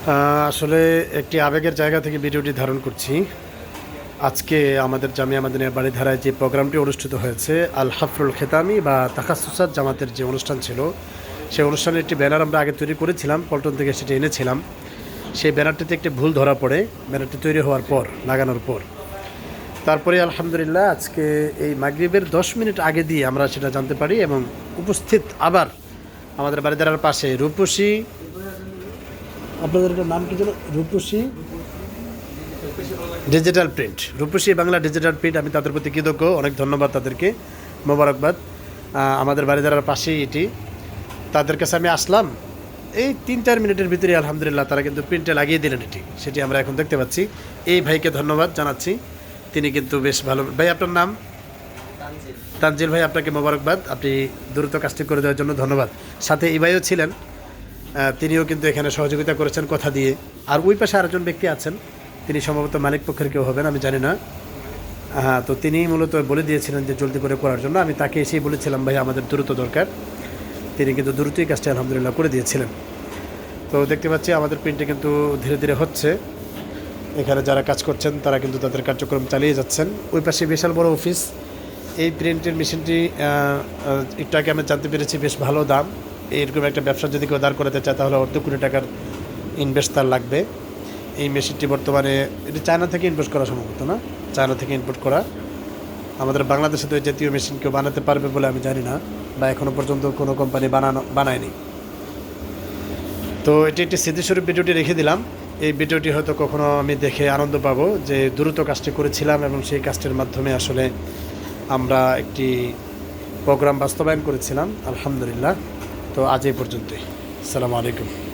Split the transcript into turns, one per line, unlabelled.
আসলে একটি আবেগের জায়গা থেকে ভিডিওটি ধারণ করছি। আজকে আমাদের জামিয়া মাদিনিয়া বাড়িধারায় যে প্রোগ্রামটি অনুষ্ঠিত হয়েছে, আল হাফরুল খেতামি বা তাকাসুসাত জামাতের যে অনুষ্ঠান ছিল, সেই অনুষ্ঠানের একটি ব্যানার আমরা আগে তৈরি করেছিলাম, পল্টন থেকে সেটি এনেছিলাম। সেই ব্যানারটিতে একটি ভুল ধরা পড়ে ব্যানারটি তৈরি হওয়ার পর, লাগানোর পর তারপরে আলহামদুলিল্লাহ আজকে এই মাগরিবের 10 মিনিট আগে দিয়ে আমরা সেটা জানতে পারি এবং উপস্থিত আবার আমাদের বাড়িধারার পাশে রূপসী, আপনাদের এটার নাম কি যেন, রূপসী ডিজিটাল প্রিন্ট, রূপসী বাংলা ডিজিটাল প্রিন্ট, আমি তাদের প্রতি কৃতজ্ঞ, অনেক ধন্যবাদ তাদেরকে, মোবারকবাদ। আমাদের বাড়িধারার পাশেই এটি, তাদের কাছে আমি আসলাম এই 3-4 মিনিটের ভিতরে আলহামদুলিল্লাহ তারা কিন্তু প্রিন্টে লাগিয়ে দিলেন এটি, সেটি আমরা এখন দেখতে পাচ্ছি। এই ভাইকে ধন্যবাদ জানাচ্ছি, তিনি কিন্তু বেশ ভালো। ভাই আপনার নাম? তানজিল ভাই, আপনাকে মোবারকবাদ, আপনি দ্রুত কাজটি করে দেওয়ার জন্য ধন্যবাদ। সাথে এই ভাইও ছিলেন, তিনিও কিন্তু এখানে সহযোগিতা করেছেন কথা দিয়ে। আর ওই পাশে আরেকজন ব্যক্তি আছেন, তিনি সম্ভবত মালিক পক্ষের কেউ হবেন, আমি জানি না। হ্যাঁ, তো তিনি মূলত বলে দিয়েছিলেন যে জলদি করে করার জন্য। আমি তাকে এসেই বলেছিলাম ভাই আমাদের দ্রুত দরকার, তিনি কিন্তু দ্রুতই কাজটা আলহামদুলিল্লাহ করে দিয়েছিলেন। তো দেখতে পাচ্ছি আমাদের প্রিন্টে কিন্তু ধীরে ধীরে হচ্ছে। এখানে যারা কাজ করছেন তারা কিন্তু তাদের কার্যক্রম চালিয়ে যাচ্ছেন। ওই পাশে বিশাল বড় অফিস। এই প্রিন্টের মেশিনটি একটু আগে আমি জানতে পেরেছি বেশ ভালো দাম। এরকম একটা ব্যবসা যদি কেউ দাঁড় করাতে চায় তাহলে 2 কোটি টাকার ইনভেস্ট তার লাগবে। এই মেশিনটি বর্তমানে এটি চায়না থেকে ইম্পোর্ট করা সম্ভবত, না চায়না থেকে ইম্পোর্ট করা। আমাদের বাংলাদেশে তো এই জাতীয় মেশিন কেউ বানাতে পারবে বলে আমি জানি না, বা এখনও পর্যন্ত কোনো কোম্পানি বানায়নি। তো এটি একটি স্মৃতিস্বরূপ ভিডিওটি রেখে দিলাম। এই ভিডিওটি হয়তো কখনো আমি দেখে আনন্দ পাবো যে দ্রুত কাজটি করেছিলাম এবং সেই কাজটির মাধ্যমে আসলে আমরা একটি প্রোগ্রাম বাস্তবায়ন করেছিলাম আলহামদুলিল্লাহ। তো আজ এই পর্যন্তই। আসসালামু আলাইকুম।